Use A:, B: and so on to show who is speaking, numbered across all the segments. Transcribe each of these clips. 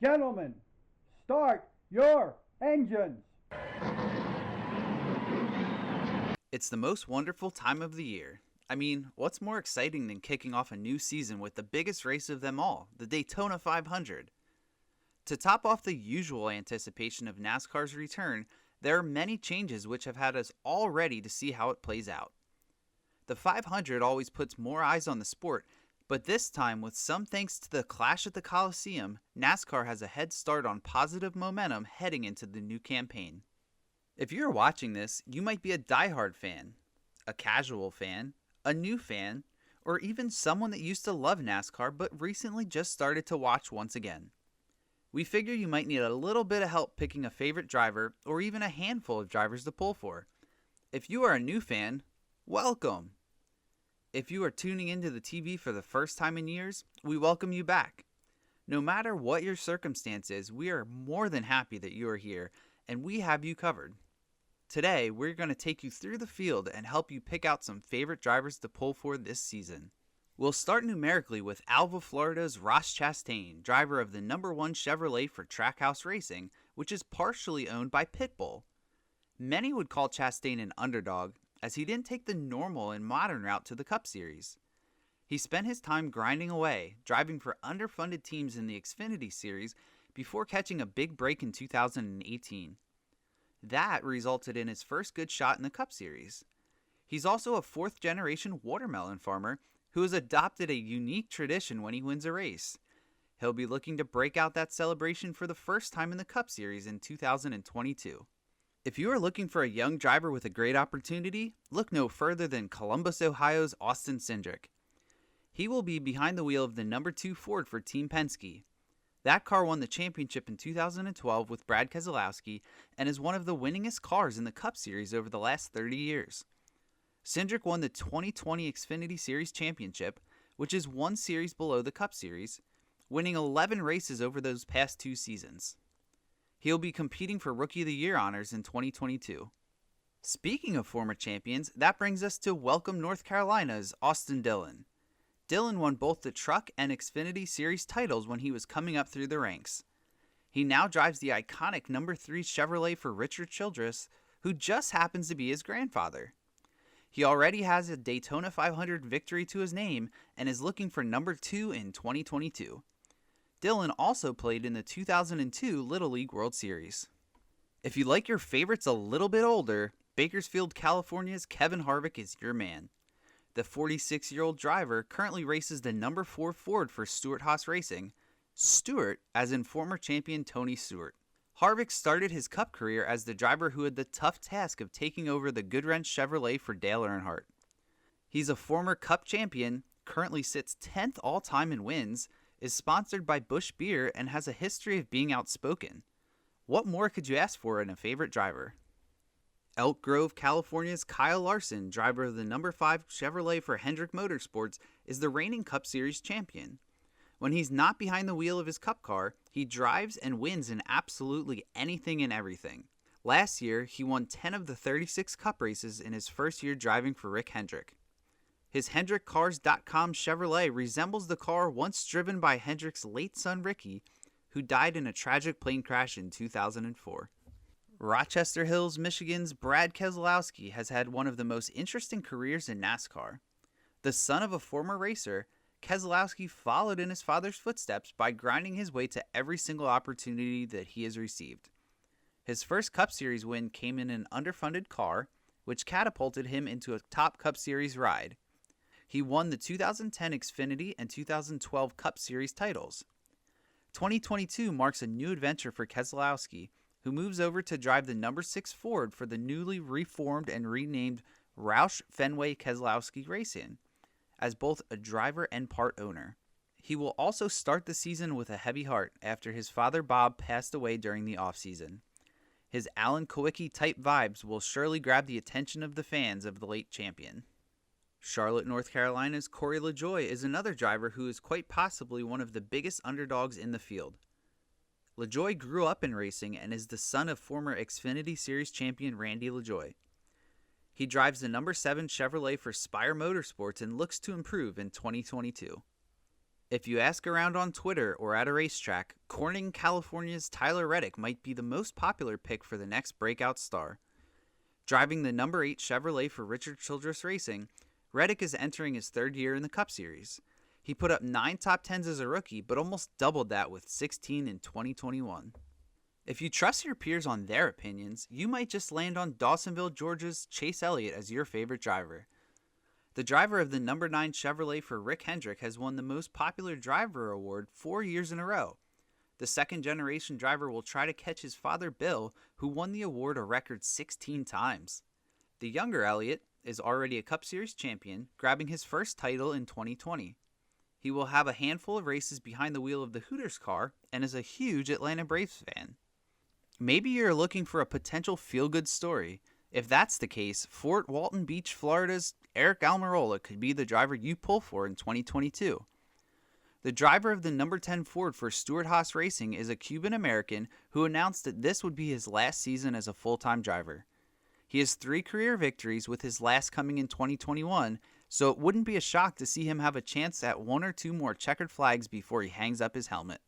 A: Gentlemen, start your engines.
B: It's the most wonderful time of the year. I mean, what's more exciting than kicking off a new season with the biggest race of them all, the Daytona 500? To top off the usual anticipation of NASCAR's return, there are many changes which have had us all ready to see how it plays out. The 500 always puts more eyes on the sport, but this time, with some thanks to the Clash at the Coliseum, NASCAR has a head start on positive momentum heading into the new campaign. If you're watching this, you might be a diehard fan, a casual fan, a new fan, or even someone that used to love NASCAR but recently just started to watch once again. We figure you might need a little bit of help picking a favorite driver or even a handful of drivers to pull for. If you are a new fan, welcome! If you are tuning into the TV for the first time in years, we welcome you back. No matter what your circumstance is, we are more than happy that you are here, and we have you covered. Today, we're going to take you through the field and help you pick out some favorite drivers to pull for this season. We'll start numerically with Alva, Florida's Ross Chastain, driver of the #1 Chevrolet for Trackhouse Racing, which is partially owned by Pitbull. Many would call Chastain an underdog, as he didn't take the normal and modern route to the Cup Series. He spent his time grinding away, driving for underfunded teams in the Xfinity Series before catching a big break in 2018. That resulted in his first good shot in the Cup Series. He's also a fourth-generation watermelon farmer who has adopted a unique tradition when he wins a race. He'll be looking to break out that celebration for the first time in the Cup Series in 2022. If you are looking for a young driver with a great opportunity, look no further than Columbus, Ohio's Austin Cindric. He will be behind the wheel of the #2 Ford for Team Penske. That car won the championship in 2012 with Brad Keselowski and is one of the winningest cars in the Cup Series over the last 30 years. Cindric won the 2020 Xfinity Series championship, which is one series below the Cup Series, winning 11 races over those past 2 seasons. He'll be competing for Rookie of the Year honors in 2022. Speaking of former champions, that brings us to Welcome, North Carolina's Austin Dillon. Dillon won both the Truck and Xfinity Series titles when he was coming up through the ranks. He now drives the iconic #3 Chevrolet for Richard Childress, who just happens to be his grandfather. He already has a Daytona 500 victory to his name and is looking for #2 in 2022. Dillon also played in the 2002 Little League World Series. If you like your favorites a little bit older, Bakersfield, California's Kevin Harvick is your man. The 46-year-old driver currently races the #4 Ford for Stewart-Haas Racing, Stewart as in former champion Tony Stewart. Harvick started his Cup career as the driver who had the tough task of taking over the Goodwrench Chevrolet for Dale Earnhardt. He's a former Cup champion, currently sits 10th all-time in wins, is sponsored by Busch Beer, and has a history of being outspoken. What more could you ask for in a favorite driver? Elk Grove, California's Kyle Larson, driver of the #5 Chevrolet for Hendrick Motorsports, is the reigning Cup Series champion. When he's not behind the wheel of his Cup car, he drives and wins in absolutely anything and everything. Last year, he won 10 of the 36 Cup races in his first year driving for Rick Hendrick. His HendrickCars.com Chevrolet resembles the car once driven by Hendrick's late son Ricky, who died in a tragic plane crash in 2004. Rochester Hills, Michigan's Brad Keselowski has had one of the most interesting careers in NASCAR. The son of a former racer, Keselowski followed in his father's footsteps by grinding his way to every single opportunity that he has received. His first Cup Series win came in an underfunded car, which catapulted him into a top Cup Series ride. He won the 2010 Xfinity and 2012 Cup Series titles. 2022 marks a new adventure for Keselowski, who moves over to drive the #6 Ford for the newly reformed and renamed Roush Fenway Keselowski Racing, as both a driver and part owner. He will also start the season with a heavy heart after his father Bob passed away during the offseason. His Alan Kowicki-type vibes will surely grab the attention of the fans of the late champion. Charlotte, North Carolina's Corey LaJoie is another driver who is quite possibly one of the biggest underdogs in the field. LaJoie grew up in racing and is the son of former Xfinity Series champion Randy LaJoie. He drives the #7 Chevrolet for Spire Motorsports and looks to improve in 2022. If you ask around on Twitter or at a racetrack, Corning, California's Tyler Reddick might be the most popular pick for the next breakout star. Driving the number 8 Chevrolet for Richard Childress Racing, Reddick is entering his third year in the Cup Series. He put up 9 top 10s as a rookie, but almost doubled that with 16 in 2021. If you trust your peers on their opinions, you might just land on Dawsonville, Georgia's Chase Elliott as your favorite driver. The driver of the number 9 Chevrolet for Rick Hendrick has won the most popular driver award 4 years in a row. The second-generation driver will try to catch his father Bill, who won the award a record 16 times. The younger Elliott is already a Cup Series champion, grabbing his first title in 2020. He will have a handful of races behind the wheel of the Hooters car and is a huge Atlanta Braves fan. Maybe you're looking for a potential feel-good story. If that's the case, Fort Walton Beach, Florida's Eric Almirola could be the driver you pull for in 2022. The driver of the number 10 Ford for Stewart-Haas Racing is a Cuban-American who announced that this would be his last season as a full-time driver. He has 3 career victories, with his last coming in 2021, so it wouldn't be a shock to see him have a chance at 1 or 2 more checkered flags before he hangs up his helmet.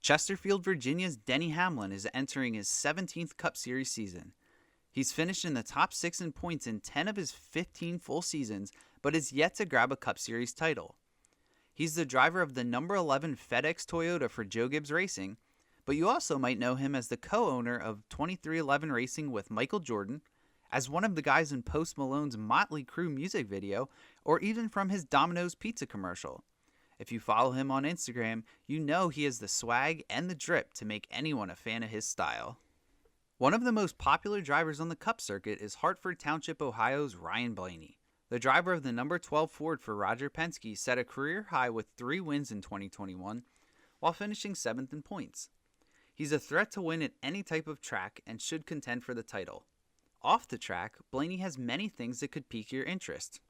B: Chesterfield, Virginia's Denny Hamlin is entering his 17th Cup Series season. He's finished in the top 6 in points in 10 of his 15 full seasons, but is yet to grab a Cup Series title. He's the driver of the number 11 FedEx Toyota for Joe Gibbs Racing, but you also might know him as the co-owner of 2311 Racing with Michael Jordan, as one of the guys in Post Malone's Motley Crue music video, or even from his Domino's pizza commercial. If you follow him on Instagram, you know he has the swag and the drip to make anyone a fan of his style. One of the most popular drivers on the Cup circuit is Hartford Township, Ohio's Ryan Blaney. The driver of the number 12 Ford for Roger Penske set a career high with 3 wins in 2021, while finishing 7th in points. He's a threat to win at any type of track and should contend for the title. Off the track, Blaney has many things that could pique your interest.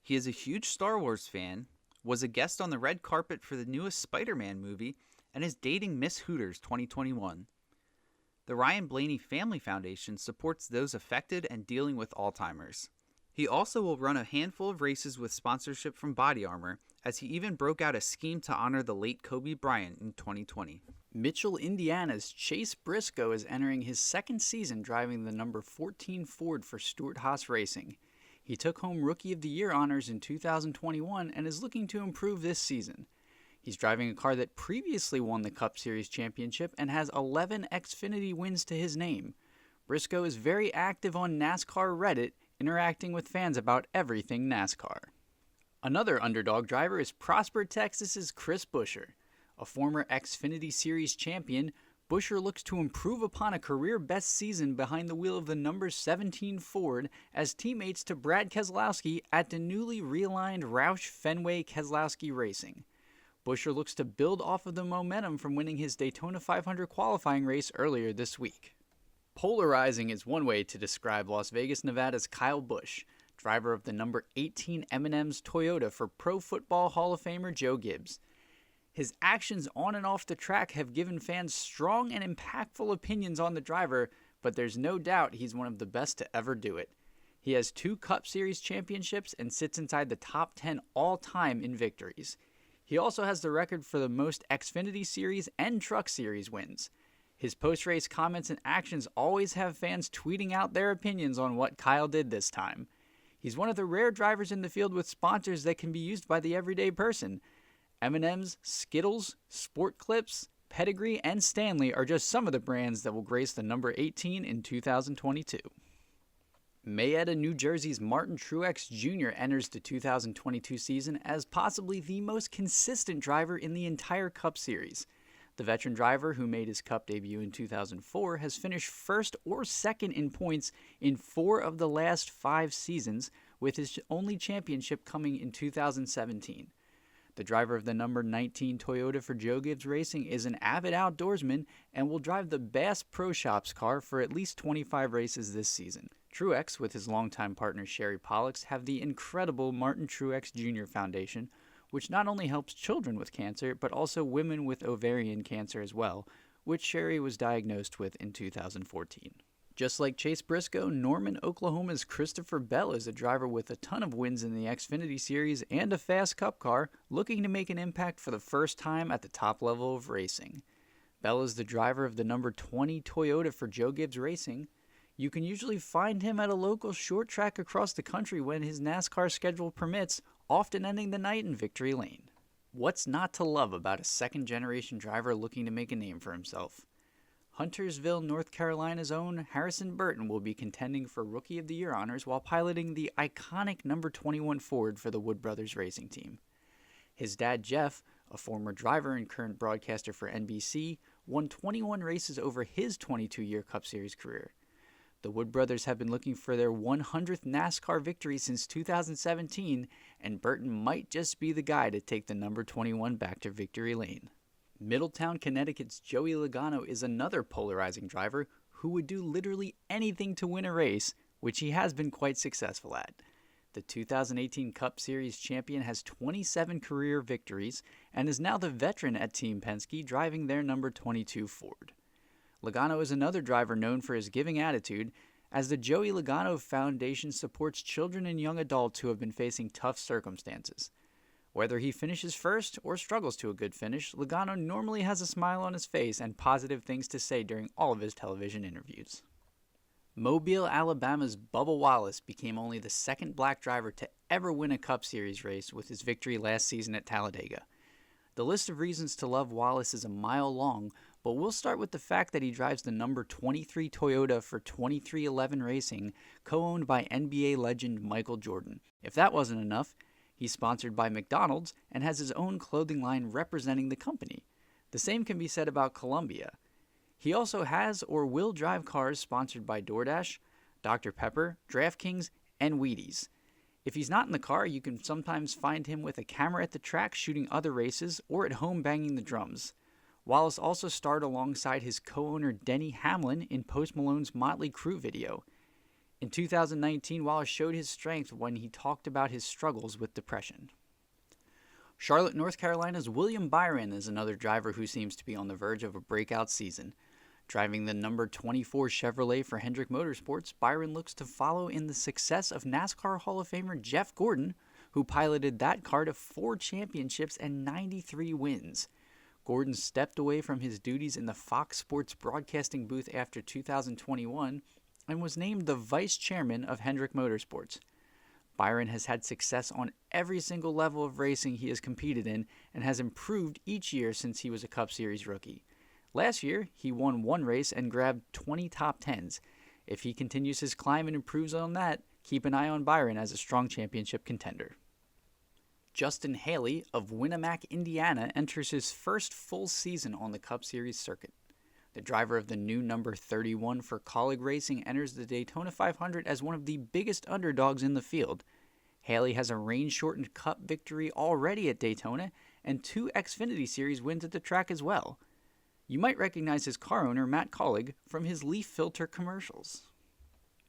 B: He is a huge Star Wars fan, was a guest on the red carpet for the newest Spider-Man movie, and is dating Miss Hooters 2021. The Ryan Blaney Family Foundation supports those affected and dealing with Alzheimer's. He also will run a handful of races with sponsorship from Body Armor, as he even broke out a scheme to honor the late Kobe Bryant in 2020.
C: Mitchell, Indiana's Chase Briscoe is entering his second season driving the number 14 Ford for Stewart-Haas Racing. He took home Rookie of the Year honors in 2021 and is looking to improve this season. He's driving a car that previously won the Cup Series championship and has 11 Xfinity wins to his name. Briscoe is very active on NASCAR Reddit, interacting with fans about everything NASCAR. Another underdog driver is Prosper, Texas's Chris Buescher. A former Xfinity Series champion, Buescher looks to improve upon a career-best season behind the wheel of the number 17 Ford as teammates to Brad Keselowski at the newly realigned Roush Fenway Keselowski Racing. Buescher looks to build off of the momentum from winning his Daytona 500 qualifying race earlier this week. Polarizing is one way to describe Las Vegas, Nevada's Kyle Busch, driver of the number 18 M&M's Toyota for Pro Football Hall of Famer Joe Gibbs. His actions on and off the track have given fans strong and impactful opinions on the driver, but there's no doubt he's one of the best to ever do it. He has 2 Cup Series championships and sits inside the top 10 all-time in victories. He also has the record for the most Xfinity Series and Truck Series wins. His post-race comments and actions always have fans tweeting out their opinions on what Kyle did this time. He's one of the rare drivers in the field with sponsors that can be used by the everyday person. M&M's, Skittles, Sport Clips, Pedigree, and Stanley are just some of the brands that will grace the number 18 in 2022. Mayetta, New Jersey's Martin Truex Jr. enters the 2022 season as possibly the most consistent driver in the entire Cup Series. The veteran driver, who made his Cup debut in 2004, has finished first or second in points in 4 of the last 5 seasons, with his only championship coming in 2017. The driver of the number 19 Toyota for Joe Gibbs Racing is an avid outdoorsman and will drive the Bass Pro Shops car for at least 25 races this season. Truex, with his longtime partner Sherry Pollux, have the incredible Martin Truex Jr. Foundation, which not only helps children with cancer, but also women with ovarian cancer as well, which Sherry was diagnosed with in 2014. Just like Chase Briscoe, Norman, Oklahoma's Christopher Bell is a driver with a ton of wins in the Xfinity Series and a fast Cup car, looking to make an impact for the first time at the top level of racing. Bell is the driver of the number 20 Toyota for Joe Gibbs Racing. You can usually find him at a local short track across the country when his NASCAR schedule permits, often ending the night in Victory Lane. What's not to love about a second-generation driver looking to make a name for himself? Huntersville, North Carolina's own Harrison Burton will be contending for Rookie of the Year honors while piloting the iconic number 21 Ford for the Wood Brothers racing team. His dad, Jeff, a former driver and current broadcaster for NBC, won 21 races over his 22-year Cup Series career. The Wood Brothers have been looking for their 100th NASCAR victory since 2017, and Burton might just be the guy to take the number 21 back to Victory Lane. Middletown, Connecticut's Joey Logano is another polarizing driver who would do literally anything to win a race, which he has been quite successful at. The 2018 Cup Series champion has 27 career victories and is now the veteran at Team Penske, driving their number 22 Ford. Logano is another driver known for his giving attitude, as the Joey Logano Foundation supports children and young adults who have been facing tough circumstances. Whether he finishes first or struggles to a good finish, Logano normally has a smile on his face and positive things to say during all of his television interviews. Mobile, Alabama's Bubba Wallace became only the second black driver to ever win a Cup Series race with his victory last season at Talladega. The list of reasons to love Wallace is a mile long, but we'll start with the fact that he drives the number 23 Toyota for 2311 Racing, co-owned by NBA legend Michael Jordan. If that wasn't enough, he's sponsored by McDonald's and has his own clothing line representing the company. The same can be said about Columbia. He also has or will drive cars sponsored by DoorDash, Dr. Pepper, DraftKings, and Wheaties. If he's not in the car, you can sometimes find him with a camera at the track shooting other races or at home banging the drums. Wallace also starred alongside his co-owner Denny Hamlin in Post Malone's Motley Crue video. In 2019, Wallace showed his strength when he talked about his struggles with depression. Charlotte, North Carolina's William Byron is another driver who seems to be on the verge of a breakout season. Driving the number 24 Chevrolet for Hendrick Motorsports, Byron looks to follow in the success of NASCAR Hall of Famer Jeff Gordon, who piloted that car to 4 championships and 93 wins. Gordon stepped away from his duties in the Fox Sports broadcasting booth after 2021 and was named the vice chairman of Hendrick Motorsports. Byron has had success on every single level of racing he has competed in and has improved each year since he was a Cup Series rookie. Last year, he won 1 race and grabbed 20 top 10s. If he continues his climb and improves on that, keep an eye on Byron as a strong championship contender. Justin Haley of Winnemac, Indiana, enters his first full season on the Cup Series circuit. The driver of the new number 31 for Colleague Racing enters the Daytona 500 as one of the biggest underdogs in the field. Haley has a rain-shortened Cup victory already at Daytona and 2 Xfinity Series wins at the track as well. You might recognize his car owner, Matt Colleague, from his leaf filter commercials.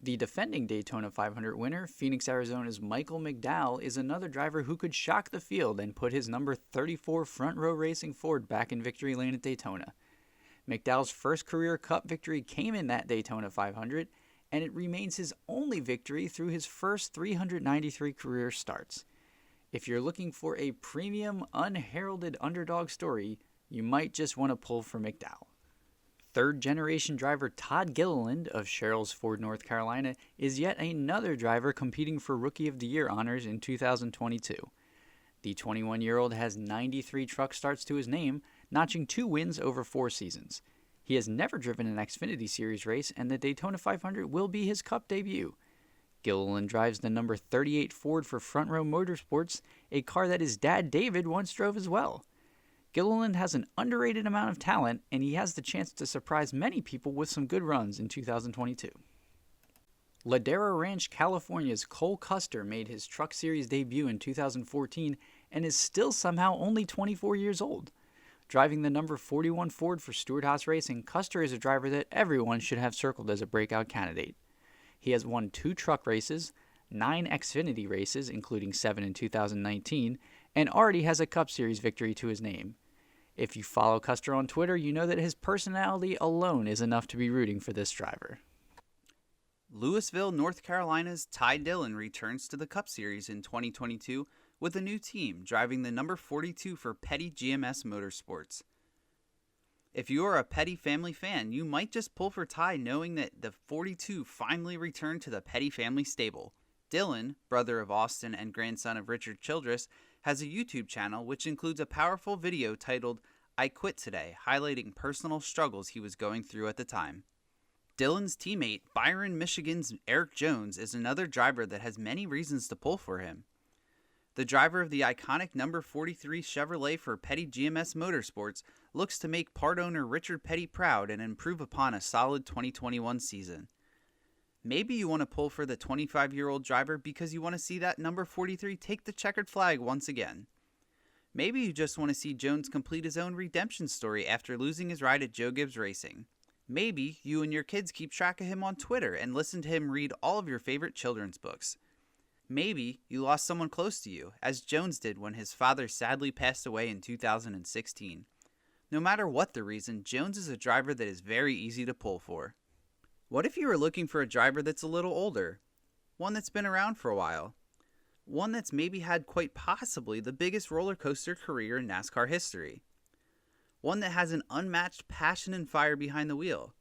C: The defending Daytona 500 winner, Phoenix, Arizona's Michael McDowell, is another driver who could shock the field and put his number 34 Front Row Racing Ford back in victory lane at Daytona. McDowell's first career Cup victory came in that Daytona 500, and it remains his only victory through his first 393 career starts. If you're looking for a premium, unheralded underdog story, you might just want to pull for McDowell. Third-generation driver Todd Gilliland of Sherrills Ford, North Carolina, is yet another driver competing for Rookie of the Year honors in 2022. The 21-year-old has 93 truck starts to his name, notching 2 wins over 4 seasons. He has never driven an Xfinity Series race, and the Daytona 500 will be his Cup debut. Gilliland drives the number 38 Ford for Front Row Motorsports, a car that his dad David once drove as well. Gilliland has an underrated amount of talent, and he has the chance to surprise many people with some good runs in 2022. Ladera Ranch, California's Cole Custer made his Truck Series debut in 2014 and is still somehow only 24 years old. Driving the number 41 Ford for Stewart-Haas Racing, Custer is a driver that everyone should have circled as a breakout candidate. He has won 2 truck races, 9 Xfinity races, including 7 in 2019, and already has a Cup Series victory to his name. If you follow Custer on Twitter, you know that his personality alone is enough to be rooting for this driver.
B: Louisville, North Carolina's Ty Dillon returns to the Cup Series in 2022 with a new team, driving the number 42 for Petty GMS Motorsports. If you are a Petty family fan, you might just pull for Ty knowing that the 42 finally returned to the Petty family stable. Dillon, brother of Austin and grandson of Richard Childress, has a YouTube channel which includes a powerful video titled "I Quit Today," highlighting personal struggles he was going through at the time. Dillon's teammate, Byron, Michigan's Eric Jones, is another driver that has many reasons to pull for him. The driver of the iconic number 43 Chevrolet for Petty GMS Motorsports looks to make part owner Richard Petty proud and improve upon a solid 2021 season. Maybe you want to pull for the 25-year-old driver because you want to see that number 43 take the checkered flag once again. Maybe you just want to see Jones complete his own redemption story after losing his ride at Joe Gibbs Racing. Maybe you and your kids keep track of him on Twitter and listen to him read all of your favorite children's books. Maybe you lost someone close to you, as Jones did when his father sadly passed away in 2016. No matter what the reason, Jones is a driver that is very easy to pull for. What if you are looking for a driver that's a little older? One that's been around for a while? One that's maybe had quite possibly the biggest roller coaster career in NASCAR history? One that has an unmatched passion and fire behind the wheel?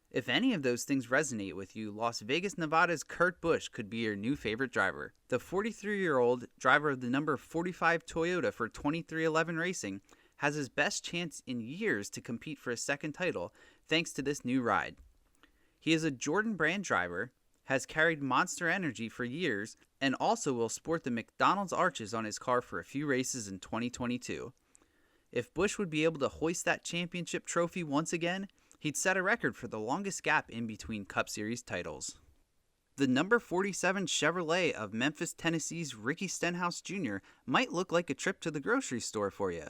B: If any of those things resonate with you, Las Vegas, Nevada's Kurt Busch could be your new favorite driver. The 43-year-old driver of the number 45 Toyota for 2311 Racing has his best chance in years to compete for a second title thanks to this new ride. He is a Jordan brand driver, has carried Monster Energy for years, and also will sport the McDonald's arches on his car for a few races in 2022. If Busch would be able to hoist that championship trophy once again, he'd set a record for the longest gap in between Cup Series titles. The number 47 Chevrolet of Memphis, Tennessee's Ricky Stenhouse Jr. might look like a trip to the grocery store for you.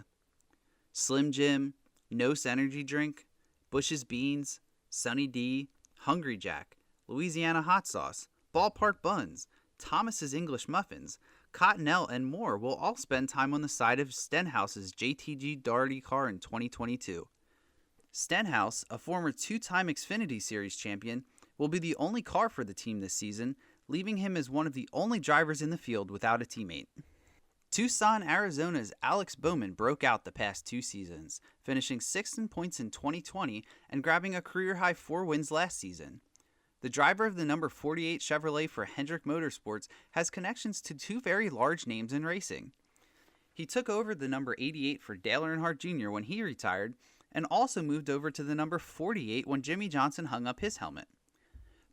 B: Slim Jim, Nos Energy Drink, Bush's Beans, Sunny D, Hungry Jack, Louisiana Hot Sauce, Ballpark Buns, Thomas's English Muffins, Cottonelle, and more will all spend time on the side of Stenhouse's JTG Daugherty car in 2022. Stenhouse, a former two-time Xfinity Series champion, will be the only car for the team this season, leaving him as one of the only drivers in the field without a teammate. Tucson, Arizona's Alex Bowman broke out the past 2 seasons, finishing 6th in points in 2020 and grabbing a career-high 4 wins last season. The driver of the number 48 Chevrolet for Hendrick Motorsports has connections to 2 very large names in racing. He took over the number 88 for Dale Earnhardt Jr. when he retired, and also moved over to the number 48 when Jimmy Johnson hung up his helmet.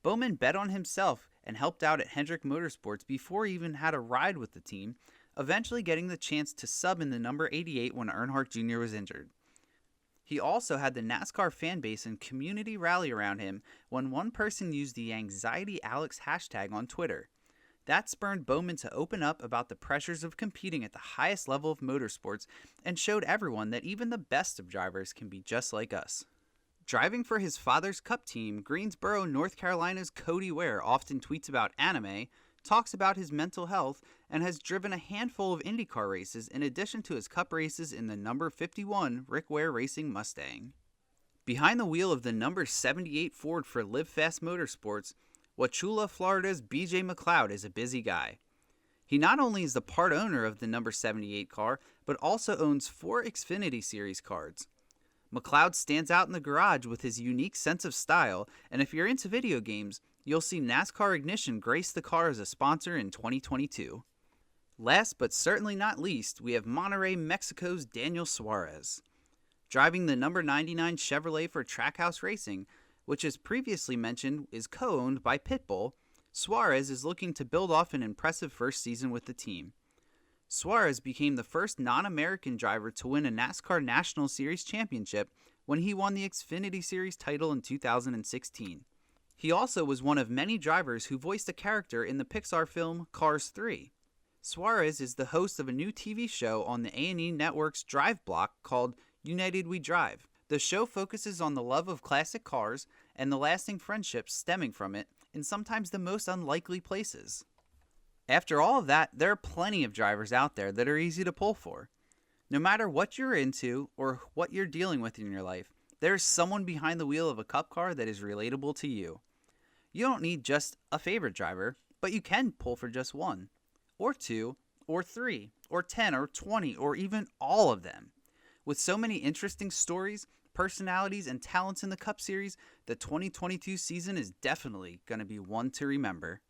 B: Bowman bet on himself and helped out at Hendrick Motorsports before he even had a ride with the team, eventually getting the chance to sub in the number 88 when Earnhardt Jr. was injured. He also had the NASCAR fan base and community rally around him when one person used the Anxiety Alex hashtag on Twitter. That spurred Bowman to open up about the pressures of competing at the highest level of motorsports and showed everyone that even the best of drivers can be just like us. Driving for his father's Cup team, Greensboro, North Carolina's Cody Ware often tweets about anime, talks about his mental health, and has driven a handful of IndyCar races in addition to his Cup races in the number 51 Rick Ware Racing Mustang. Behind the wheel of the number 78 Ford for Live Fast Motorsports, Wauchula, Florida's BJ McLeod is a busy guy. He not only is the part owner of the number 78 car, but also owns 4 Xfinity Series cards. McLeod stands out in the garage with his unique sense of style, and if you're into video games, you'll see NASCAR Ignition grace the car as a sponsor in 2022. Last but certainly not least, we have Monterrey, Mexico's Daniel Suarez. Driving the number 99 Chevrolet for Trackhouse Racing, which as previously mentioned is co-owned by Pitbull, Suarez is looking to build off an impressive first season with the team. Suarez became the first non-American driver to win a NASCAR National Series championship when he won the Xfinity Series title in 2016. He also was one of many drivers who voiced a character in the Pixar film Cars 3. Suarez is the host of a new TV show on the A&E Network's Drive Block called United We Drive. The show focuses on the love of classic cars and the lasting friendships stemming from it in sometimes the most unlikely places. After all of that, there are plenty of drivers out there that are easy to pull for. No matter what you're into or what you're dealing with in your life, there is someone behind the wheel of a Cup car that is relatable to you. You don't need just a favorite driver, but you can pull for just one, or two, or three, or 10, or 20, or even all of them. With so many interesting stories, personalities, and talents in the Cup Series, the 2022 season is definitely going to be one to remember.